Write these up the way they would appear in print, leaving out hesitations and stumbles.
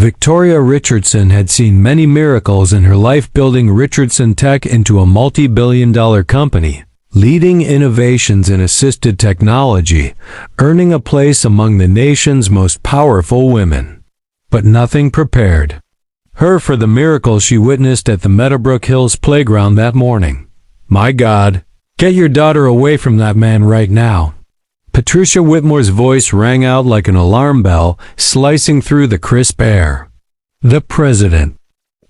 Victoria Richardson had seen many miracles in her life, building Richardson Tech into a multi-billion-dollar company, leading innovations in assisted technology, earning a place among the nation's most powerful women. But nothing prepared her for the miracle she witnessed at the Meadowbrook Hills playground that morning. "My God, get your daughter away from that man right now." Patricia Whitmore's voice rang out like an alarm bell, slicing through the crisp air. The president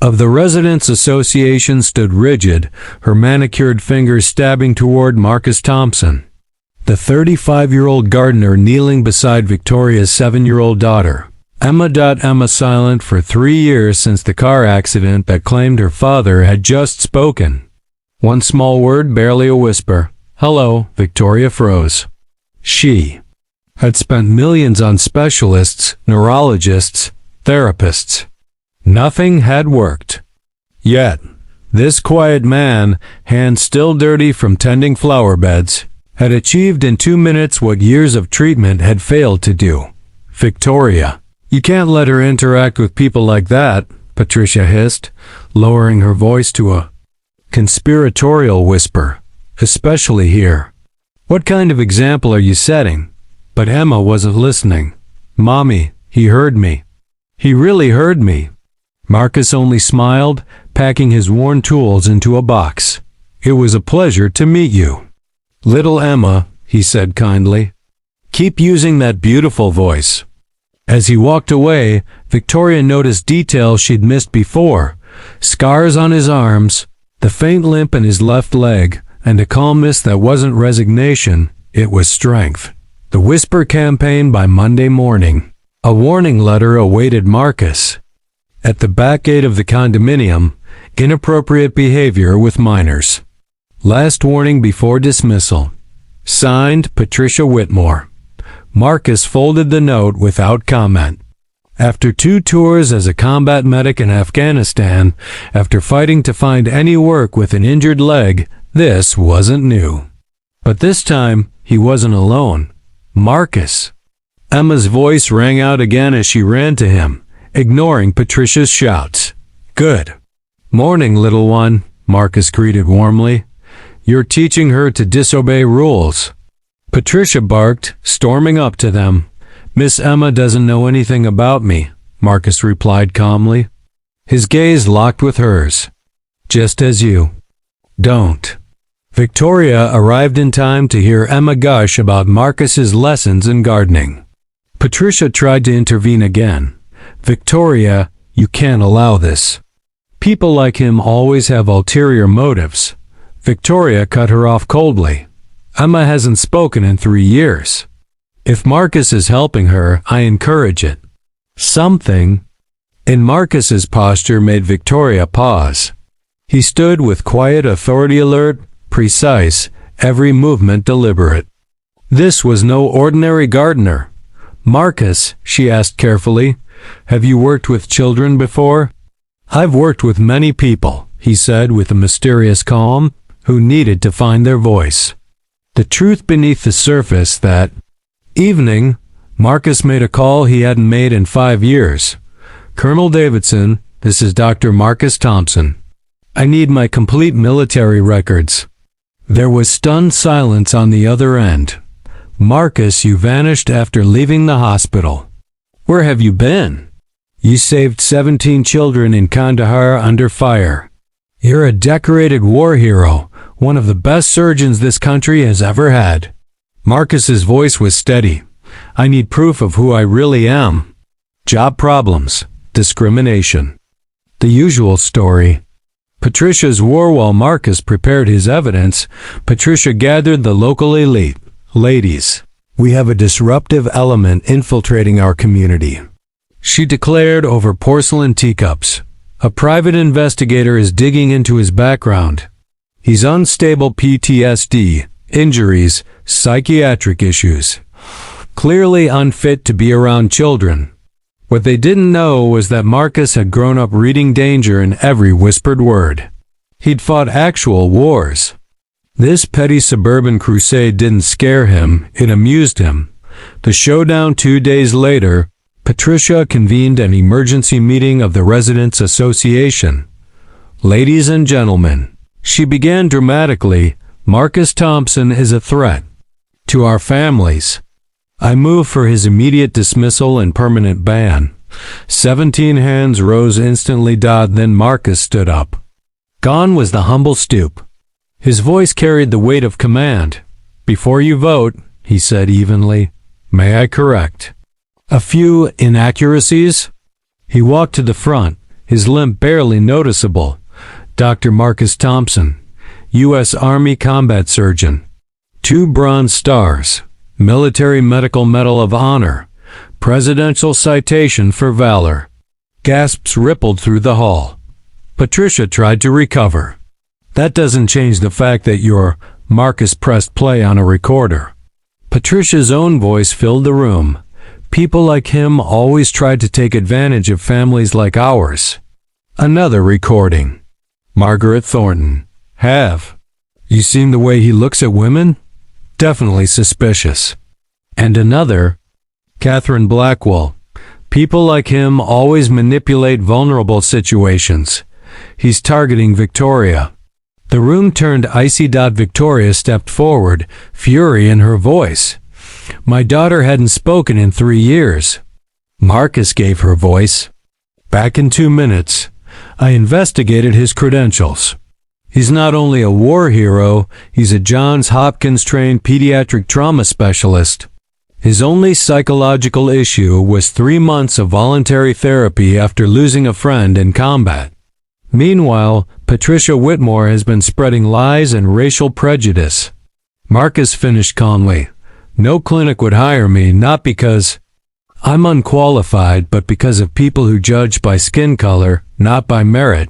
of the Residents Association stood rigid, her manicured fingers stabbing toward Marcus Thompson, the 35-year-old gardener kneeling beside Victoria's 7-year-old daughter. Emma silent for 3 years since the car accident that claimed her father had just spoken. One small word, barely a whisper. "Hello." Victoria froze. She had spent millions on specialists, neurologists, therapists. Nothing had worked. Yet, this quiet man, hands still dirty from tending flower beds, had achieved in 2 minutes what years of treatment had failed to do. "Victoria, you can't let her interact with people like that," Patricia hissed, lowering her voice to a conspiratorial whisper, "especially here. What kind of example are you setting?" But Emma wasn't listening. "Mommy, he heard me. He really heard me." Marcus only smiled, packing his worn tools into a box. "It was a pleasure to meet you, little Emma," he said kindly. "Keep using that beautiful voice." As he walked away, Victoria noticed details she'd missed before: scars on his arms, the faint limp in his left leg, and a calmness that wasn't resignation, it was strength. The Whisper campaign by Monday morning. A warning letter awaited Marcus. At the back gate of the condominium, inappropriate behavior with minors. Last warning before dismissal. Signed, Patricia Whitmore. Marcus folded the note without comment. After 2 tours as a combat medic in Afghanistan, after fighting to find any work with an injured leg, this wasn't new. But this time, he wasn't alone. Marcus. Emma's voice rang out again as she ran to him, ignoring Patricia's shouts. "Good morning, little one," Marcus greeted warmly. "You're teaching her to disobey rules." Patricia barked, storming up to them. "Miss Emma doesn't know anything about me," Marcus replied calmly. His gaze locked with hers. "Just as you don't." Victoria arrived in time to hear Emma gush about Marcus's lessons in gardening. Patricia tried to intervene again. "Victoria, you can't allow this. People like him always have ulterior motives." Victoria cut her off coldly. "Emma hasn't spoken in 3 years. If Marcus is helping her, I encourage it." Something in Marcus's posture made Victoria pause. He stood with quiet authority, alert, precise, every movement deliberate. This was no ordinary gardener. "Marcus," she asked carefully, "have you worked with children before?" "I've worked with many people," he said with a mysterious calm, who needed to find their voice. The truth beneath the surface that evening, Marcus made a call he hadn't made in 5 years. "Colonel Davidson, this is Dr. Marcus Thompson. I need my complete military records." There was stunned silence on the other end. "Marcus, you vanished after leaving the hospital. Where have you been? You saved 17 children in Kandahar under fire. You're a decorated war hero, one of the best surgeons this country has ever had." Marcus's voice was steady. "I need proof of who I really am. Job problems, discrimination. The usual story." Patricia's war while Marcus prepared his evidence. Patricia gathered the local elite. "Ladies, we have a disruptive element infiltrating our community," she declared over porcelain teacups. "A private investigator is digging into his background. He's unstable, PTSD, injuries, psychiatric issues. Clearly unfit to be around children." What they didn't know was that Marcus had grown up reading danger in every whispered word. He'd fought actual wars. This petty suburban crusade didn't scare him, it amused him. The showdown 2 days later, Patricia convened an emergency meeting of the Residents Association. "Ladies and gentlemen," she began dramatically, "Marcus Thompson is a threat to our families. I move for his immediate dismissal and permanent ban." 17 hands rose instantly. Then Marcus stood up. Gone was the humble stoop. His voice carried the weight of command. "Before you vote," he said evenly, "may I correct a few inaccuracies?" He walked to the front, his limp barely noticeable. "Dr. Marcus Thompson, U.S. Army combat surgeon, 2 Bronze Stars, Military Medical Medal of Honor, Presidential Citation for Valor." Gasps rippled through the hall. Patricia tried to recover. "That doesn't change the fact that you're—" Marcus pressed play on a recorder. Patricia's own voice filled the room. "People like him always tried to take advantage of families like ours." Another recording. "Margaret Thornton. Have you seen the way he looks at women? Definitely suspicious." And another. Catherine Blackwell. "People like him always manipulate vulnerable situations. He's targeting Victoria." The room turned icy. Victoria stepped forward, fury in her voice. "My daughter hadn't spoken in 3 years." Marcus gave her voice. "Back in 2 minutes. I investigated his credentials. He's not only a war hero, he's a Johns Hopkins-trained pediatric trauma specialist. His only psychological issue was 3 months of voluntary therapy after losing a friend in combat. Meanwhile, Patricia Whitmore has been spreading lies and racial prejudice." Marcus finished calmly. "No clinic would hire me, not because I'm unqualified, but because of people who judge by skin color, not by merit.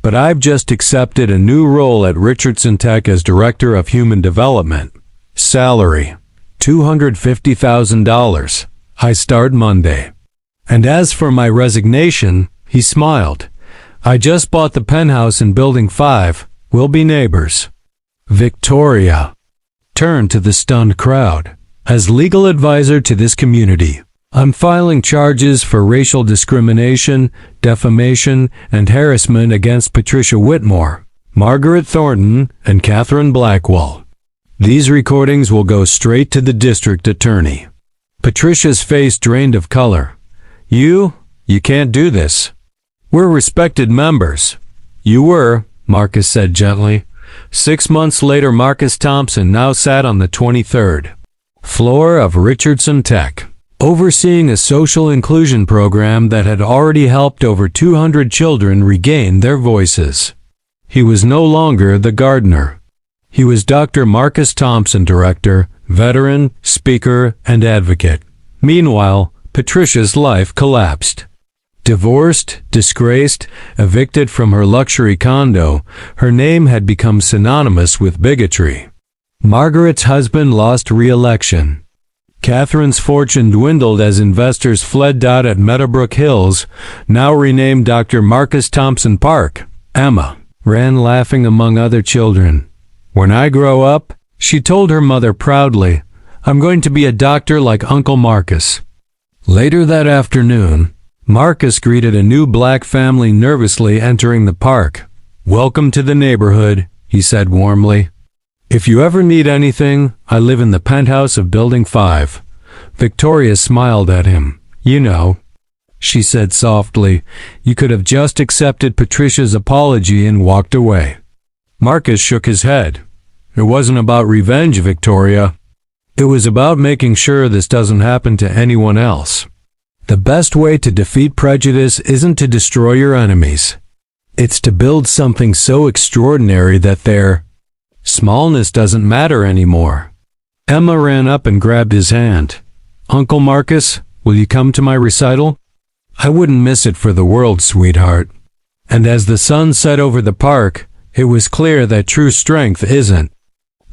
But I've just accepted a new role at Richardson Tech as Director of Human Development. Salary, $250,000. I start Monday. And as for my resignation," he smiled, "I just bought the penthouse in Building 5. We'll be neighbors." Victoria turned to the stunned crowd. "As legal advisor to this community, I'm filing charges for racial discrimination, defamation, and harassment against Patricia Whitmore, Margaret Thornton, and Catherine Blackwell. These recordings will go straight to the district attorney." Patricia's face drained of color. You can't do this. We're respected members." "You were," Marcus said gently. 6 months later, Marcus Thompson now sat on the 23rd floor of Richardson Tech, overseeing a social inclusion program that had already helped over 200 children regain their voices. He was no longer the gardener. He was Dr. Marcus Thompson, director, veteran, speaker, and advocate. Meanwhile, Patricia's life collapsed. Divorced, disgraced, evicted from her luxury condo, her name had become synonymous with bigotry. Margaret's husband lost re-election. Catherine's fortune dwindled as investors fled. At Meadowbrook Hills, now renamed Dr. Marcus Thompson Park, Emma ran laughing among other children. "When I grow up," she told her mother proudly, "I'm going to be a doctor like Uncle Marcus." Later that afternoon, Marcus greeted a new black family nervously entering the park. "Welcome to the neighborhood," he said warmly. "If you ever need anything, I live in the penthouse of Building 5. Victoria smiled at him. "You know," she said softly, "you could have just accepted Patricia's apology and walked away." Marcus shook his head. "It wasn't about revenge, Victoria. It was about making sure this doesn't happen to anyone else. The best way to defeat prejudice isn't to destroy your enemies. It's to build something so extraordinary that their smallness doesn't matter anymore." Emma ran up and grabbed his hand. "Uncle Marcus, will you come to my recital?" "I wouldn't miss it for the world, sweetheart." And as the sun set over the park, it was clear that true strength isn't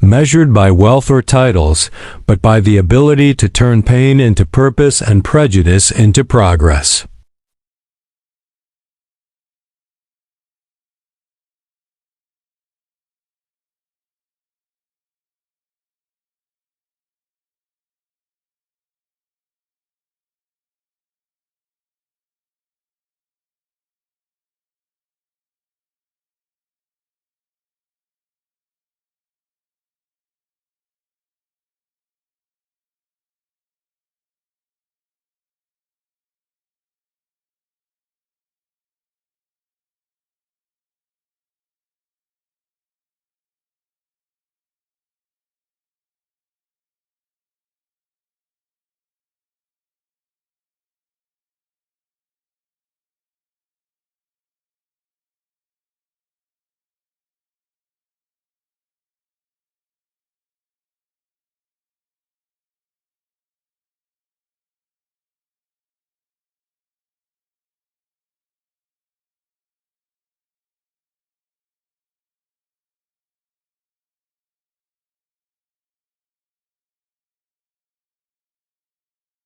measured by wealth or titles, but by the ability to turn pain into purpose and prejudice into progress.